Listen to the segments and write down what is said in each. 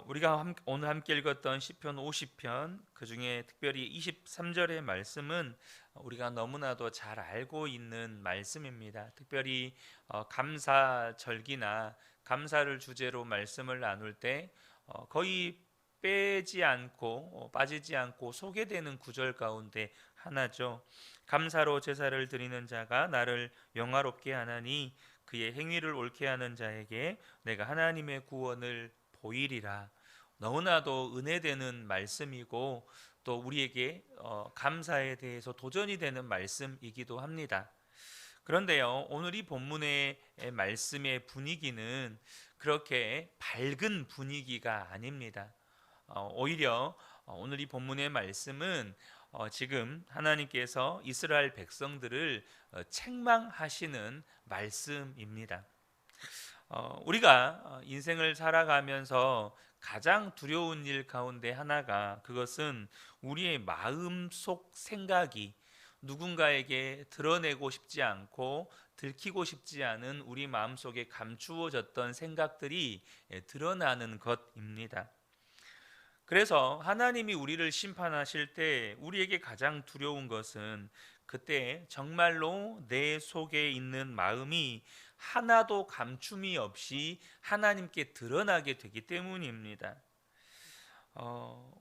우리가 오늘 함께 읽었던 시편 50편 그중에 특별히 23절의 말씀은 우리가 너무나도 잘 알고 있는 말씀입니다. 특별히 감사절기나 감사를 주제로 말씀을 나눌 때 거의 빼지 않고 빠지지 않고 소개되는 구절 가운데 하나죠. 감사로 제사를 드리는 자가 나를 영화롭게 하나니 그의 행위를 옳게 하는 자에게 내가 하나님의 구원을 보이리라. 너무나도 은혜되는 말씀이고 또 우리에게 감사에 대해서 도전이 되는 말씀이기도 합니다. 그런데요, 오늘 이 본문의 말씀의 분위기는 그렇게 밝은 분위기가 아닙니다. 오히려 오늘 이 본문의 말씀은 지금 하나님께서 이스라엘 백성들을 책망하시는 말씀입니다. 우리가 인생을 살아가면서 가장 두려운 일 가운데 하나가 그것은 우리의 마음속 생각이 누군가에게 드러내고 싶지 않고 들키고 싶지 않은 우리 마음속에 감추어졌던 생각들이 드러나는 것입니다. 그래서 하나님이 우리를 심판하실 때 우리에게 가장 두려운 것은 그때 정말로 내 속에 있는 마음이 하나도 감춤이 없이 하나님께 드러나게 되기 때문입니다.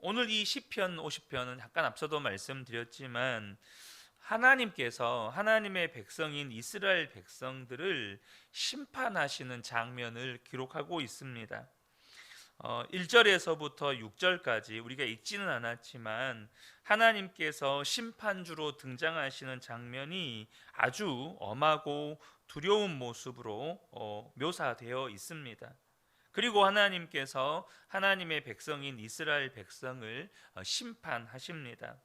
오늘 이 시편 50편은 약간 앞서도 말씀드렸지만 하나님께서 하나님의 백성인 이스라엘 백성들을 심판하시는 장면을 기록하고 있습니다. 1절에서부터 6절까지 우리가 읽지는 않았지만 하나님께서 심판주로 등장하시는 장면이 아주 엄하고 두려운 모습으로 묘사되어 있습니다. 그리고 하나님께서 하나님의 백성인 이스라엘 백성을 심판하십니다.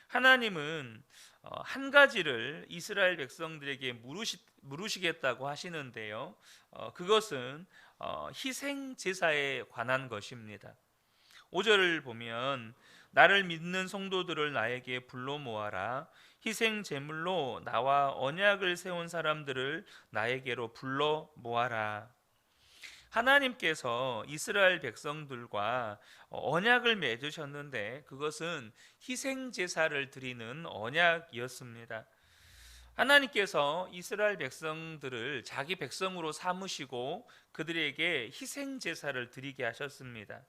하나님은 한 가지를 이스라엘 백성들에게 물으시겠다고 하시는데요. 그것은 희생 제사에 관한 것입니다. 5절을 보면 나를 믿는 성도들을 나에게 불러 모아라. 희생 제물로 나와 언약을 세운 사람들을 나에게로 불러 모아라. 하나님께서 이스라엘 백성들과 언약을 맺으셨는데 그것은 희생 제사를 드리는 언약이었습니다. 하나님께서 이스라엘 백성들을 자기 백성으로 삼으시고 그들에게 희생 제사를 드리게 하셨습니다.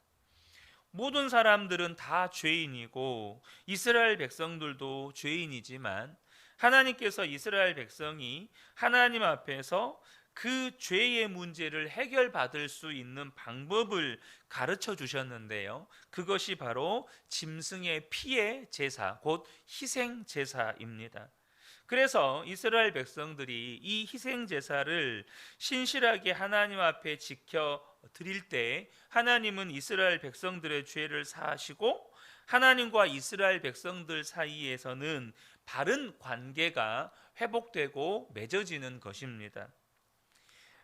모든 사람들은 다 죄인이고 이스라엘 백성들도 죄인이지만 하나님께서 이스라엘 백성이 하나님 앞에서 그 죄의 문제를 해결받을 수 있는 방법을 가르쳐 주셨는데요. 그것이 바로 짐승의 피의 제사, 곧 희생 제사입니다. 그래서 이스라엘 백성들이 이 희생 제사를 신실하게 하나님 앞에 지켜 드릴 때 하나님은 이스라엘 백성들의 죄를 사하시고 하나님과 이스라엘 백성들 사이에서는 바른 관계가 회복되고 맺어지는 것입니다.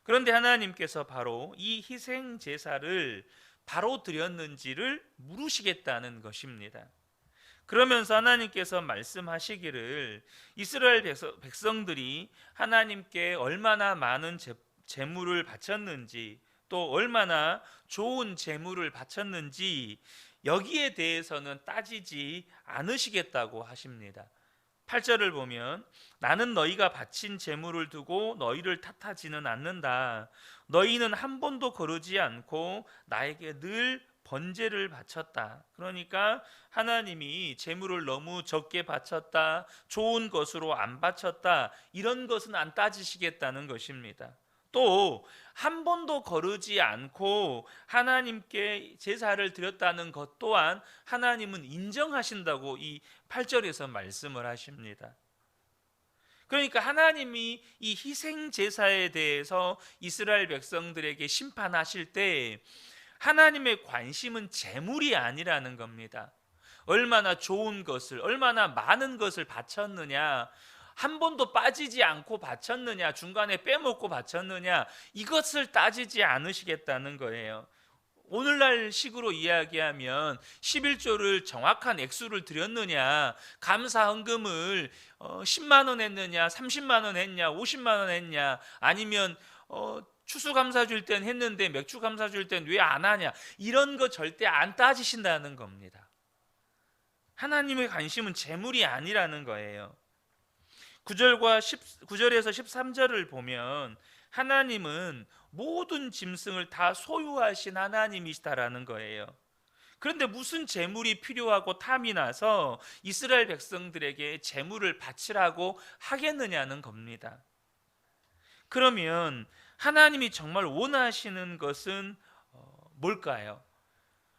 그런데 하나님께서 바로 이 희생 제사를 바로 드렸는지를 물으시겠다는 것입니다. 그러면서 하나님께서 말씀하시기를 이스라엘 백성들이 하나님께 얼마나 많은 제물을 바쳤는지 또 얼마나 좋은 제물을 바쳤는지 여기에 대해서는 따지지 않으시겠다고 하십니다. 8절을 보면 나는 너희가 바친 제물을 두고 너희를 탓하지는 않는다. 너희는 한 번도 거르지 않고 나에게 늘 번제를 바쳤다. 그러니까 하나님이 제물을 너무 적게 바쳤다, 좋은 것으로 안 바쳤다, 이런 것은 안 따지시겠다는 것입니다. 또 한 번도 거르지 않고 하나님께 제사를 드렸다는 것 또한 하나님은 인정하신다고 이 8절에서 말씀을 하십니다. 그러니까 하나님이 이 희생 제사에 대해서 이스라엘 백성들에게 심판하실 때 하나님의 관심은 재물이 아니라는 겁니다. 얼마나 좋은 것을, 얼마나 많은 것을 바쳤느냐, 한 번도 빠지지 않고 바쳤느냐, 중간에 빼먹고 바쳤느냐, 이것을 따지지 않으시겠다는 거예요. 오늘날 식으로 이야기하면 11조를 정확한 액수를 드렸느냐, 감사 헌금을 10만 원 했느냐, 30만 원 했냐, 50만 원 했냐, 아니면 추수감사 줄 땐 했는데 맥주감사 줄 땐 왜 안 하냐, 이런 거 절대 안 따지신다는 겁니다. 하나님의 관심은 재물이 아니라는 거예요. 9절에서 13절을 보면 하나님은 모든 짐승을 다 소유하신 하나님이시다라는 거예요. 그런데 무슨 재물이 필요하고 탐이 나서 이스라엘 백성들에게 재물을 바치라고 하겠느냐는 겁니다. 그러면 하나님이 정말 원하시는 것은 뭘까요?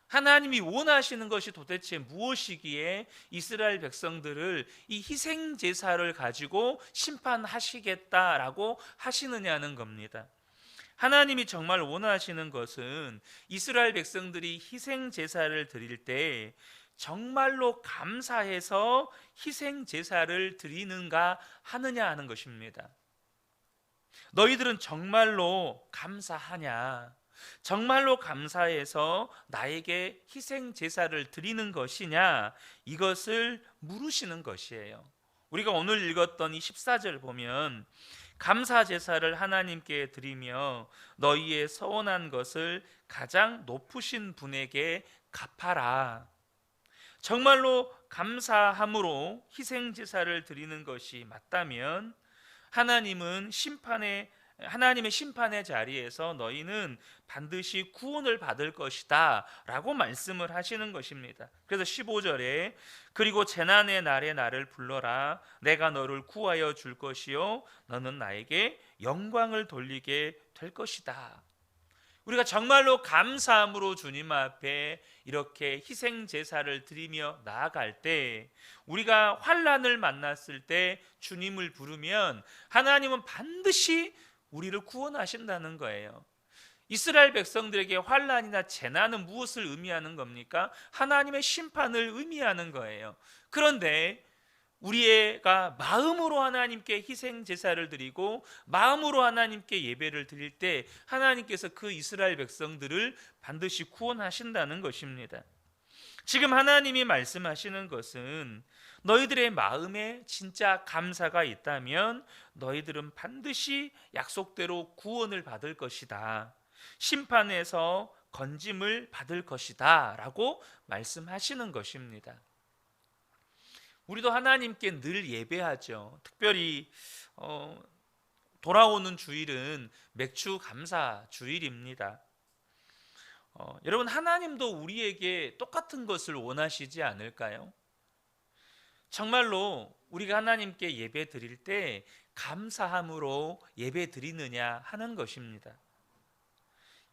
하나님이 원하시는 것이 도대체 무엇이기에 이스라엘 백성들을 이 희생 제사를 가지고 심판하시겠다라고 하시느냐는 겁니다. 하나님이 정말 원하시는 것은 이스라엘 백성들이 희생 제사를 드릴 때 정말로 감사해서 희생 제사를 드리는가 하느냐 하는 것입니다. 너희들은 정말로 감사하냐? 정말로 감사해서 나에게 희생 제사를 드리는 것이냐? 이것을 물으시는 것이에요. 우리가 오늘 읽었던 이 14절 보면 감사 제사를 하나님께 드리며 너희의 서원한 것을 가장 높으신 분에게 갚아라. 정말로 감사함으로 희생 제사를 드리는 것이 맞다면 하나님의 심판의 자리에서 너희는 반드시 구원을 받을 것이다 라고 말씀을 하시는 것입니다. 그래서 15절에 그리고 재난의 날에 나를 불러라. 내가 너를 구하여 줄 것이요 너는 나에게 영광을 돌리게 될 것이다. 우리가 정말로 감사함으로 주님 앞에 이렇게 희생 제사를 드리며 나아갈 때, 우리가 환난을 만났을 때 주님을 부르면 하나님은 반드시 우리를 구원하신다는 거예요. 이스라엘 백성들에게 환난이나 재난은 무엇을 의미하는 겁니까? 하나님의 심판을 의미하는 거예요. 그런데 우리가 마음으로 하나님께 희생 제사를 드리고 마음으로 하나님께 예배를 드릴 때 하나님께서 그 이스라엘 백성들을 반드시 구원하신다는 것입니다. 지금 하나님이 말씀하시는 것은 너희들의 마음에 진짜 감사가 있다면 너희들은 반드시 약속대로 구원을 받을 것이다. 심판에서 건짐을 받을 것이다 라고 말씀하시는 것입니다. 우리도 하나님께 늘 예배하죠. 특별히 돌아오는 주일은 맥주 감사 주일입니다. 여러분, 하나님도 우리에게 똑같은 것을 원하시지 않을까요? 정말로 우리가 하나님께 예배 드릴 때 감사함으로 예배 드리느냐 하는 것입니다.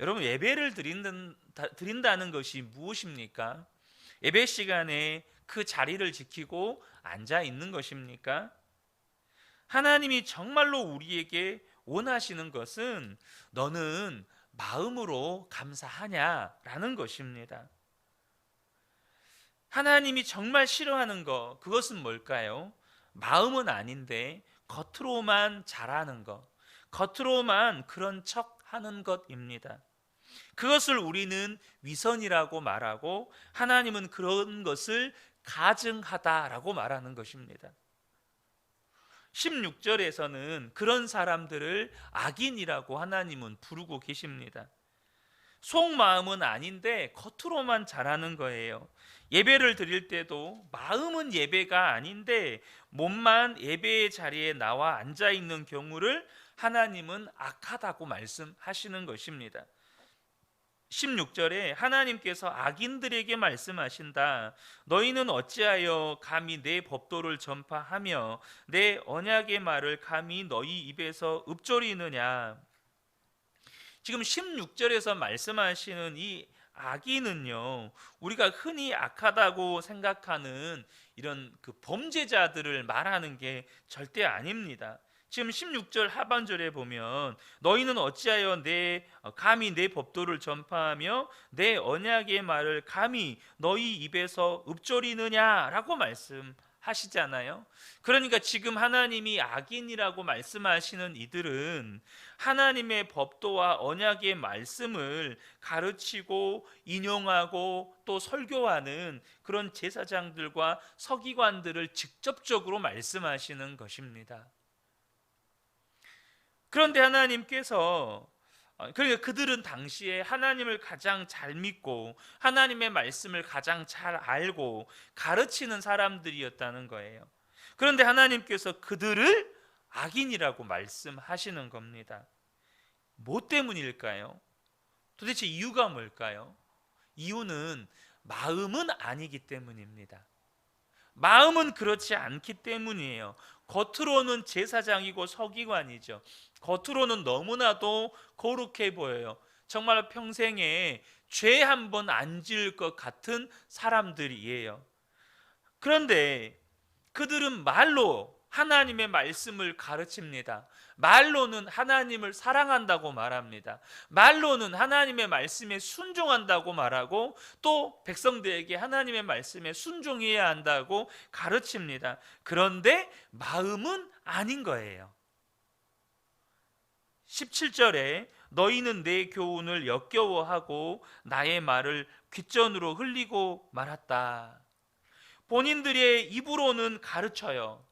여러분, 예배를 드린다는 것이 무엇입니까? 예배 시간에 그 자리를 지키고 앉아 있는 것입니까? 하나님이 정말로 우리에게 원하시는 것은 너는 마음으로 감사하냐라는 것입니다. 하나님이 정말 싫어하는 것, 그것은 뭘까요? 마음은 아닌데 겉으로만 잘하는 것, 겉으로만 그런 척 하는 것입니다. 그것을 우리는 위선이라고 말하고 하나님은 그런 것을 가증하다라고 말하는 것입니다. 16절에서는 그런 사람들을 악인이라고 하나님은 부르고 계십니다. 속마음은 아닌데 겉으로만 잘하는 거예요. 예배를 드릴 때도 마음은 예배가 아닌데 몸만 예배의 자리에 나와 앉아 있는 경우를 하나님은 악하다고 말씀하시는 것입니다. 16절에 하나님께서 악인들에게 말씀하신다. 너희는 어찌하여 감히 내 법도를 전파하며 내 언약의 말을 감히 너희 입에서 읊조리느냐. 지금 16절에서 말씀하시는 이 악인은요, 우리가 흔히 악하다고 생각하는 이런 그 범죄자들을 말하는 게 절대 아닙니다. 지금 16절 하반절에 보면 너희는 어찌하여 감히 내 법도를 전파하며 내 언약의 말을 감히 너희 입에서 읊조리느냐라고 말씀하시잖아요. 그러니까 지금 하나님이 악인이라고 말씀하시는 이들은 하나님의 법도와 언약의 말씀을 가르치고 인용하고 또 설교하는 그런 제사장들과 서기관들을 직접적으로 말씀하시는 것입니다. 그런데 하나님께서 그러니까 그들은 당시에 하나님을 가장 잘 믿고 하나님의 말씀을 가장 잘 알고 가르치는 사람들이었다는 거예요. 그런데 하나님께서 그들을 악인이라고 말씀하시는 겁니다. 뭐 때문일까요? 도대체 이유가 뭘까요? 이유는 마음은 아니기 때문입니다. 마음은 그렇지 않기 때문이에요. 겉으로는 제사장이고 서기관이죠. 겉으로는 너무나도 거룩해 보여요. 정말 평생에 죄 한 번 안 지을 것 같은 사람들이에요. 그런데 그들은 말로 하나님의 말씀을 가르칩니다. 말로는 하나님을 사랑한다고 말합니다. 말로는 하나님의 말씀에 순종한다고 말하고 또 백성들에게 하나님의 말씀에 순종해야 한다고 가르칩니다. 그런데 마음은 아닌 거예요. 17절에 너희는 내 교훈을 역겨워하고 나의 말을 귓전으로 흘리고 말았다. 본인들의 입으로는 가르쳐요.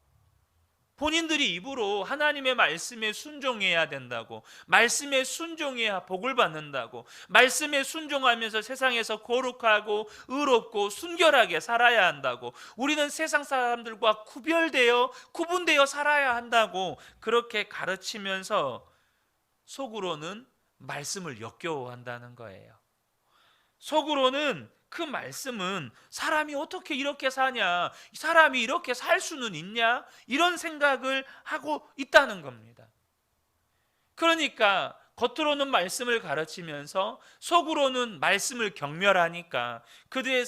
본인들이 입으로 하나님의 말씀에 순종해야 된다고, 말씀에 순종해야 복을 받는다고, 말씀에 순종하면서 세상에서 거룩하고 의롭고 순결하게 살아야 한다고, 우리는 세상 사람들과 구분되어 살아야 한다고 그렇게 가르치면서 속으로는 말씀을 역겨워한다는 거예요. 속으로는 그 말씀은 사람이 어떻게 이렇게 사냐, 사람이 이렇게 살 수는 있냐, 이런 생각을 하고 있다는 겁니다. 그러니까 겉으로는 말씀을 가르치면서 속으로는 말씀을 경멸하니까 그들의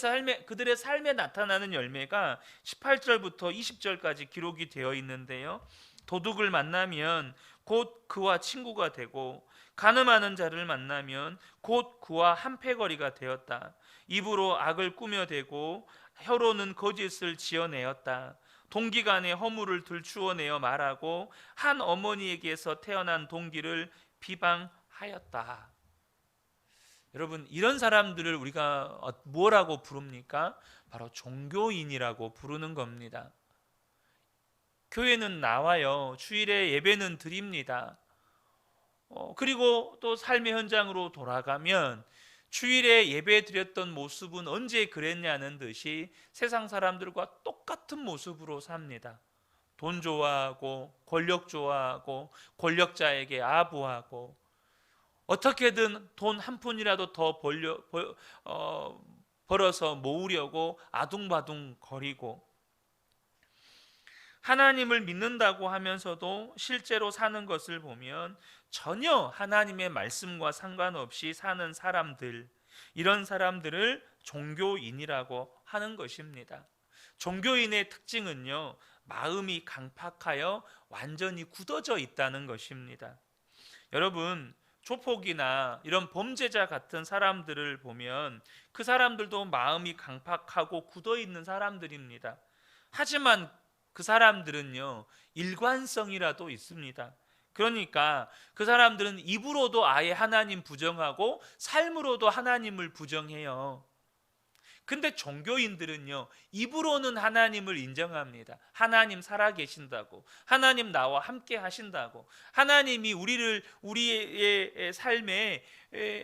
삶에 나타나는 열매가 18절부터 20절까지 기록이 되어 있는데요. 도둑을 만나면 곧 그와 친구가 되고 간음하는 자를 만나면 곧 그와 한패거리가 되었다. 입으로 악을 꾸며대고 혀로는 거짓을 지어내었다. 동기간에 허물을 들추어내어 말하고 한 어머니에게서 태어난 동기를 비방하였다. 여러분, 이런 사람들을 우리가 뭐라고 부릅니까? 바로 종교인이라고 부르는 겁니다. 교회는 나와요. 주일에 예배는 드립니다. 그리고 또 삶의 현장으로 돌아가면 주일에 예배 드렸던 모습은 언제 그랬냐는 듯이 세상 사람들과 똑같은 모습으로 삽니다. 돈 좋아하고 권력 좋아하고 권력자에게 아부하고 어떻게든 돈 한 푼이라도 더 벌어서 모으려고 아둥바둥 거리고, 하나님을 믿는다고 하면서도 실제로 사는 것을 보면 전혀 하나님의 말씀과 상관없이 사는 사람들, 이런 사람들을 종교인이라고 하는 것입니다. 종교인의 특징은요, 마음이 강팍하여 완전히 굳어져 있다는 것입니다. 여러분, 조폭이나 이런 범죄자 같은 사람들을 보면 그 사람들도 마음이 강팍하고 굳어 있는 사람들입니다. 하지만 그 사람들은요, 일관성이라도 있습니다. 그러니까 그 사람들은 입으로도 아예 하나님 부정하고 삶으로도 하나님을 부정해요. 근데 종교인들은요, 입으로는 하나님을 인정합니다. 하나님 살아계신다고, 하나님 나와 함께 하신다고, 하나님이 우리의 삶에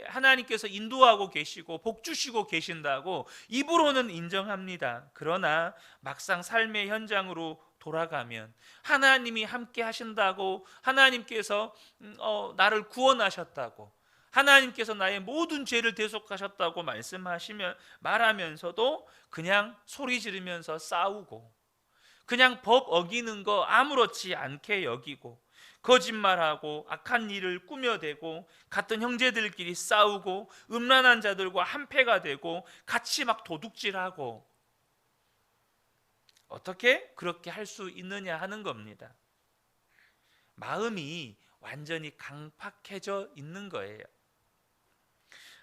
하나님께서 인도하고 계시고 복 주시고 계신다고 입으로는 인정합니다. 그러나 막상 삶의 현장으로 돌아가면 하나님이 함께 하신다고, 하나님께서 나를 구원하셨다고, 하나님께서 나의 모든 죄를 대속하셨다고 말하면서도 그냥 소리 지르면서 싸우고, 그냥 법 어기는 거 아무렇지 않게 여기고, 거짓말하고 악한 일을 꾸며대고 같은 형제들끼리 싸우고 음란한 자들과 한패가 되고 같이 막 도둑질하고, 어떻게 그렇게 할 수 있느냐 하는 겁니다. 마음이 완전히 강팍해져 있는 거예요.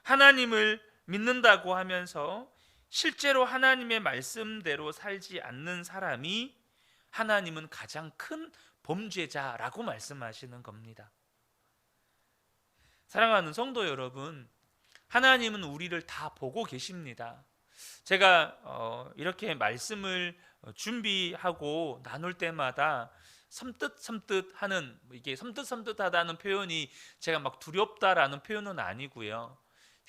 하나님을 믿는다고 하면서 실제로 하나님의 말씀대로 살지 않는 사람이 하나님은 가장 큰 범죄자라고 말씀하시는 겁니다. 사랑하는 성도 여러분, 하나님은 우리를 다 보고 계십니다. 제가 이렇게 말씀을 준비하고 나눌 때마다 섬뜩섬뜩하는, 이게 섬뜩섬뜩하다는 표현이 제가 막 두렵다라는 표현은 아니고요.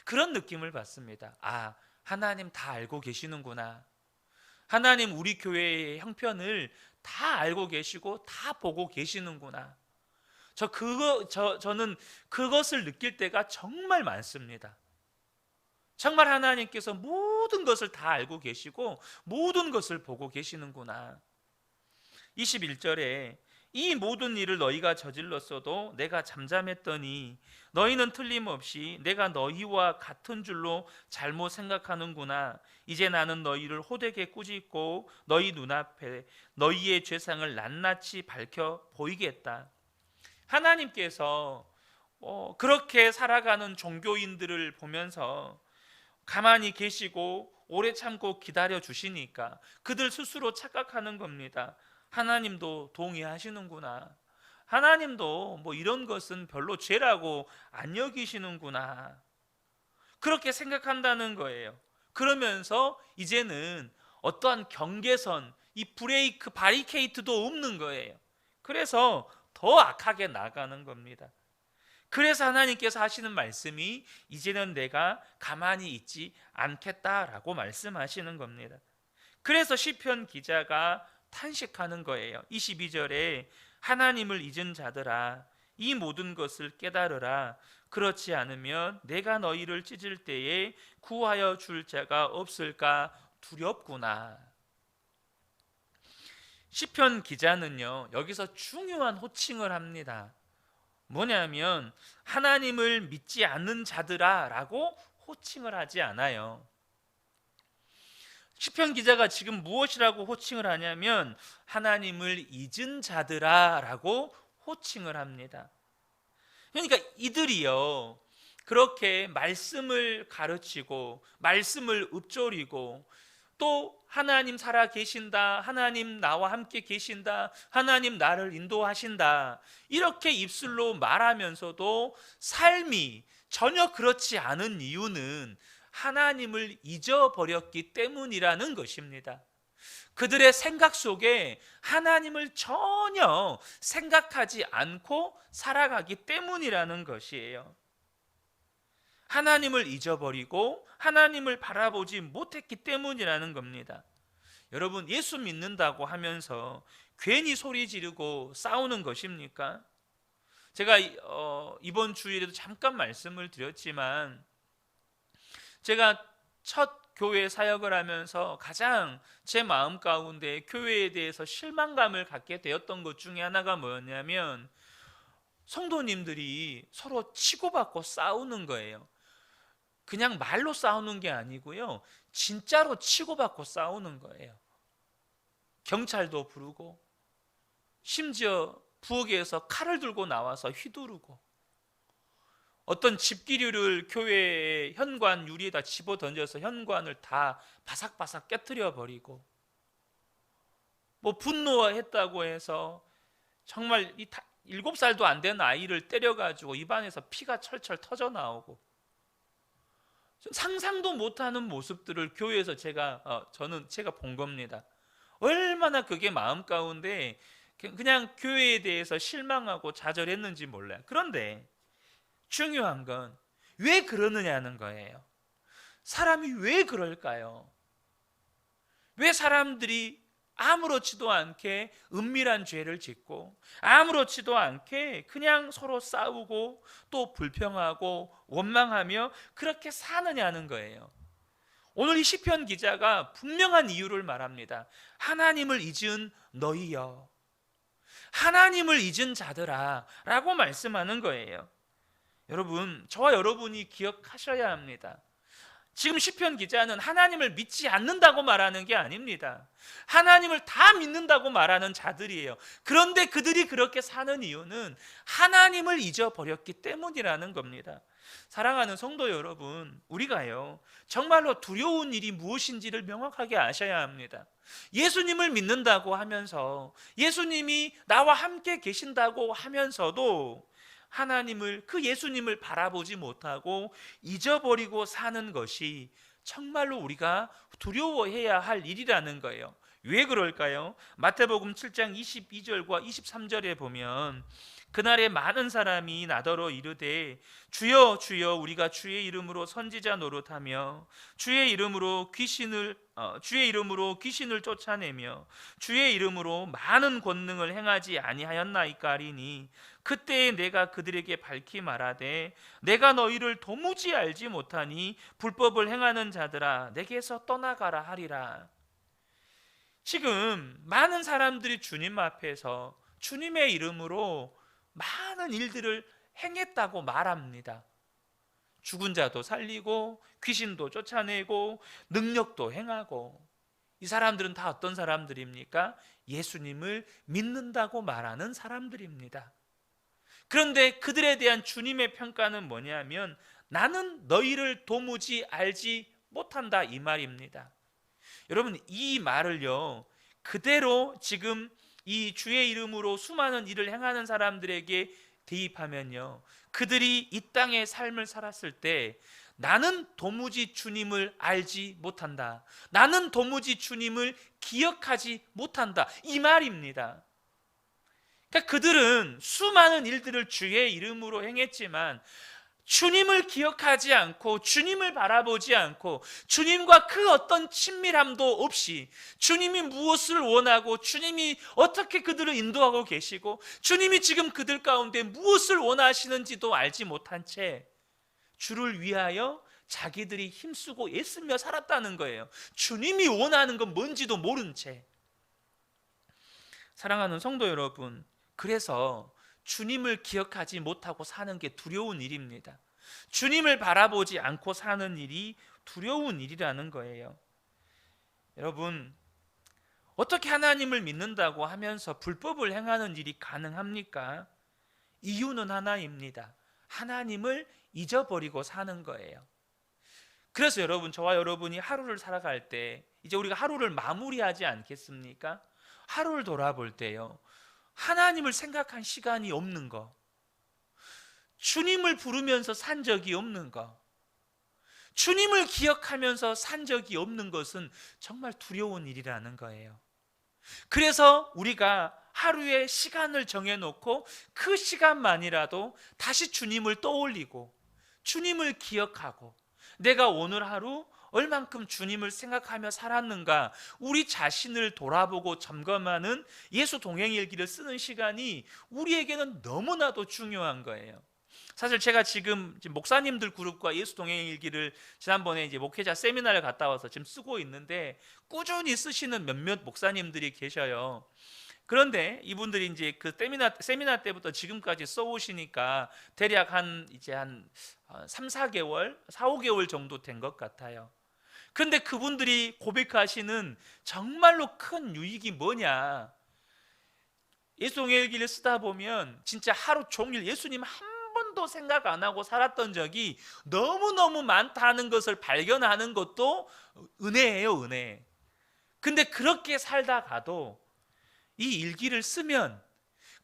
그런 느낌을 받습니다. 아, 하나님 다 알고 계시는구나. 하나님 우리 교회의 형편을 다 알고 계시고 다 보고 계시는구나. 저는 그것을 느낄 때가 정말 많습니다. 정말 하나님께서 모든 것을 다 알고 계시고 모든 것을 보고 계시는구나. 21절에 이 모든 일을 너희가 저질렀어도 내가 잠잠했더니 너희는 틀림없이 내가 너희와 같은 줄로 잘못 생각하는구나. 이제 나는 너희를 호되게 꾸짖고 너희 눈앞에 너희의 죄상을 낱낱이 밝혀 보이겠다. 하나님께서 그렇게 살아가는 종교인들을 보면서 가만히 계시고 오래 참고 기다려 주시니까 그들 스스로 착각하는 겁니다. 하나님도 동의하시는구나. 하나님도 뭐 이런 것은 별로 죄라고 안 여기시는구나. 그렇게 생각한다는 거예요. 그러면서 이제는 어떠한 경계선, 이 브레이크, 바리케이트도 없는 거예요. 그래서 더 악하게 나가는 겁니다. 그래서 하나님께서 하시는 말씀이 이제는 내가 가만히 있지 않겠다라고 말씀하시는 겁니다. 그래서 시편 기자가 탄식하는 거예요. 22절에 하나님을 잊은 자들아 이 모든 것을 깨달으라. 그렇지 않으면 내가 너희를 찢을 때에 구하여 줄 자가 없을까 두렵구나. 시편 기자는요, 여기서 중요한 호칭을 합니다. 뭐냐면 하나님을 믿지 않는 자들아 라고 호칭을 하지 않아요. 시편 기자가 지금 무엇이라고 호칭을 하냐면 하나님을 잊은 자들아 라고 호칭을 합니다. 그러니까 이들이요, 그렇게 말씀을 가르치고 말씀을 읊조리고 또 하나님 살아 계신다, 하나님 나와 함께 계신다, 하나님 나를 인도하신다, 이렇게 입술로 말하면서도 삶이 전혀 그렇지 않은 이유는 하나님을 잊어버렸기 때문이라는 것입니다. 그들의 생각 속에 하나님을 전혀 생각하지 않고 살아가기 때문이라는 것이에요. 하나님을 잊어버리고 하나님을 바라보지 못했기 때문이라는 겁니다. 여러분, 예수 믿는다고 하면서 괜히 소리 지르고 싸우는 것입니까? 제가 이번 주일에도 잠깐 말씀을 드렸지만 제가 첫 교회 사역을 하면서 가장 제 마음 가운데 교회에 대해서 실망감을 갖게 되었던 것 중에 하나가 뭐였냐면 성도님들이 서로 치고받고 싸우는 거예요. 그냥 말로 싸우는 게 아니고요, 진짜로 치고받고 싸우는 거예요. 경찰도 부르고 심지어 부엌에서 칼을 들고 나와서 휘두르고 어떤 집기류를 교회의 현관 유리에다 집어 던져서 현관을 다 바삭바삭 깨트려 버리고, 뭐 분노했다고 해서 정말 7살도 안 된 아이를 때려가지고 입안에서 피가 철철 터져 나오고, 상상도 못하는 모습들을 교회에서 제가 본 겁니다. 얼마나 그게 마음 가운데 그냥 교회에 대해서 실망하고 좌절했는지 몰라요. 그런데 중요한 건 왜 그러느냐는 거예요. 사람이 왜 그럴까요? 왜 사람들이 아무렇지도 않게 은밀한 죄를 짓고 아무렇지도 않게 그냥 서로 싸우고 또 불평하고 원망하며 그렇게 사느냐는 거예요. 오늘 이 시편 기자가 분명한 이유를 말합니다. 하나님을 잊은 너희여, 하나님을 잊은 자들아 라고 말씀하는 거예요. 여러분, 저와 여러분이 기억하셔야 합니다. 지금 시편 기자는 하나님을 믿지 않는다고 말하는 게 아닙니다. 하나님을 다 믿는다고 말하는 자들이에요. 그런데 그들이 그렇게 사는 이유는 하나님을 잊어버렸기 때문이라는 겁니다. 사랑하는 성도 여러분, 우리가요 정말로 두려운 일이 무엇인지를 명확하게 아셔야 합니다. 예수님을 믿는다고 하면서, 예수님이 나와 함께 계신다고 하면서도 하나님을, 그 예수님을 바라보지 못하고 잊어버리고 사는 것이 정말로 우리가 두려워해야 할 일이라는 거예요. 왜 그럴까요? 마태복음 7장 22절과 23절에 보면 그날에 많은 사람이 나더러 이르되 주여 주여 우리가 주의 이름으로 선지자 노릇하며 주의 이름으로 귀신을 쫓아내며 주의 이름으로 많은 권능을 행하지 아니하였나이까 하리니 그때에 내가 그들에게 밝히 말하되 내가 너희를 도무지 알지 못하니 불법을 행하는 자들아 내게서 떠나가라 하리라. 지금 많은 사람들이 주님 앞에서 주님의 이름으로 많은 일들을 행했다고 말합니다. 죽은 자도 살리고 귀신도 쫓아내고 능력도 행하고, 이 사람들은 다 어떤 사람들입니까? 예수님을 믿는다고 말하는 사람들입니다. 그런데 그들에 대한 주님의 평가는 뭐냐면 나는 너희를 도무지 알지 못한다 이 말입니다. 여러분, 이 말을요 그대로 지금 이 주의 이름으로 수많은 일을 행하는 사람들에게 대입하면요, 그들이 이 땅의 삶을 살았을 때 나는 도무지 주님을 알지 못한다, 나는 도무지 주님을 기억하지 못한다 이 말입니다. 그러니까 그들은 수많은 일들을 주의 이름으로 행했지만 주님을 기억하지 않고 주님을 바라보지 않고 주님과 그 어떤 친밀함도 없이 주님이 무엇을 원하고 주님이 어떻게 그들을 인도하고 계시고 주님이 지금 그들 가운데 무엇을 원하시는지도 알지 못한 채 주를 위하여 자기들이 힘쓰고 애쓰며 살았다는 거예요. 주님이 원하는 건 뭔지도 모른 채. 사랑하는 성도 여러분, 그래서 주님을 기억하지 못하고 사는 게 두려운 일입니다. 주님을 바라보지 않고 사는 일이 두려운 일이라는 거예요. 여러분, 어떻게 하나님을 믿는다고 하면서 불법을 행하는 일이 가능합니까? 이유는 하나입니다. 하나님을 잊어버리고 사는 거예요. 그래서 여러분, 저와 여러분이 하루를 살아갈 때 이제 우리가 하루를 마무리하지 않겠습니까? 하루를 돌아볼 때요, 하나님을 생각한 시간이 없는 거, 주님을 부르면서 산 적이 없는 거, 주님을 기억하면서 산 적이 없는 것은 정말 두려운 일이라는 거예요. 그래서 우리가 하루에 시간을 정해놓고 그 시간만이라도 다시 주님을 떠올리고 주님을 기억하고 내가 오늘 하루 얼만큼 주님을 생각하며 살았는가, 우리 자신을 돌아보고 점검하는 예수 동행일기를 쓰는 시간이 우리에게는 너무나도 중요한 거예요. 사실 제가 지금 목사님들 그룹과 예수 동행일기를 지난번에 이제 목회자 세미나를 갔다 와서 지금 쓰고 있는데 꾸준히 쓰시는 몇몇 목사님들이 계셔요. 그런데 이분들이 이제 그 세미나 때부터 지금까지 써오시니까 대략 한 3, 4개월, 4, 5개월 정도 된 것 같아요. 그런데 그분들이 고백하시는 정말로 큰 유익이 뭐냐, 예수동행일기를 쓰다 보면 진짜 하루 종일 예수님 한 번도 생각 안 하고 살았던 적이 너무너무 많다는 것을 발견하는 것도 은혜예요, 은혜. 근데 그렇게 살다가도 이 일기를 쓰면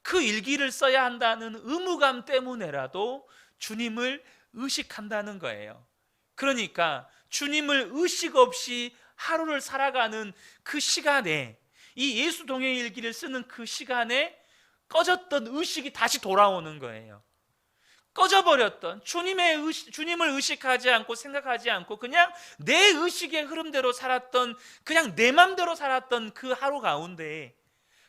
그 일기를 써야 한다는 의무감 때문에라도 주님을 의식한다는 거예요. 그러니까 주님을 의식 없이 하루를 살아가는 그 시간에, 이 예수 동행일기를 쓰는 그 시간에 꺼졌던 의식이 다시 돌아오는 거예요. 꺼져버렸던 주님을 의식하지 않고 생각하지 않고 그냥 내 의식의 흐름대로 살았던, 그냥 내 맘대로 살았던 그 하루 가운데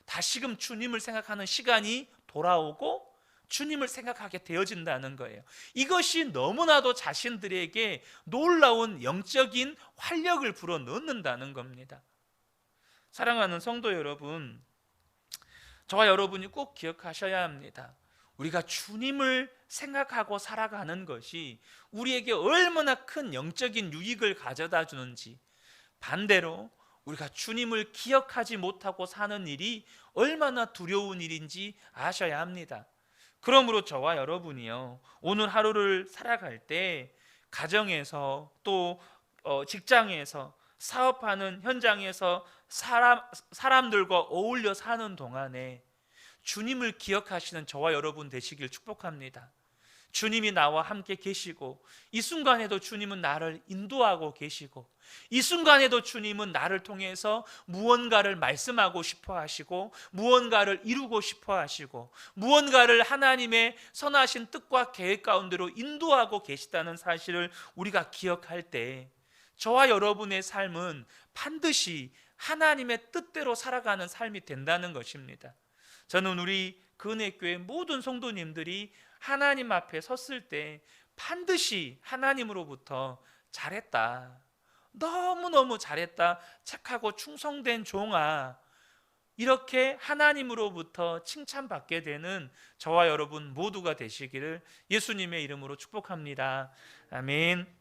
다시금 주님을 생각하는 시간이 돌아오고 주님을 생각하게 되어진다는 거예요. 이것이 너무나도 자신들에게 놀라운 영적인 활력을 불어넣는다는 겁니다. 사랑하는 성도 여러분, 저와 여러분이 꼭 기억하셔야 합니다. 우리가 주님을 생각하고 살아가는 것이 우리에게 얼마나 큰 영적인 유익을 가져다 주는지, 반대로 우리가 주님을 기억하지 못하고 사는 일이 얼마나 두려운 일인지 아셔야 합니다. 그러므로 저와 여러분이요, 오늘 하루를 살아갈 때 가정에서 또 직장에서 사업하는 현장에서 사람들과 어울려 사는 동안에 주님을 기억하시는 저와 여러분 되시길 축복합니다. 주님이 나와 함께 계시고, 이 순간에도 주님은 나를 인도하고 계시고, 이 순간에도 주님은 나를 통해서 무언가를 말씀하고 싶어 하시고, 무언가를 이루고 싶어 하시고, 무언가를 하나님의 선하신 뜻과 계획 가운데로 인도하고 계시다는 사실을 우리가 기억할 때, 저와 여러분의 삶은 반드시 하나님의 뜻대로 살아가는 삶이 된다는 것입니다. 저는 우리 근혜교회 모든 성도님들이 하나님 앞에 섰을 때 반드시 하나님으로부터 잘했다, 너무너무 잘했다, 착하고 충성된 종아, 이렇게 하나님으로부터 칭찬받게 되는 저와 여러분 모두가 되시기를 예수님의 이름으로 축복합니다. 아멘.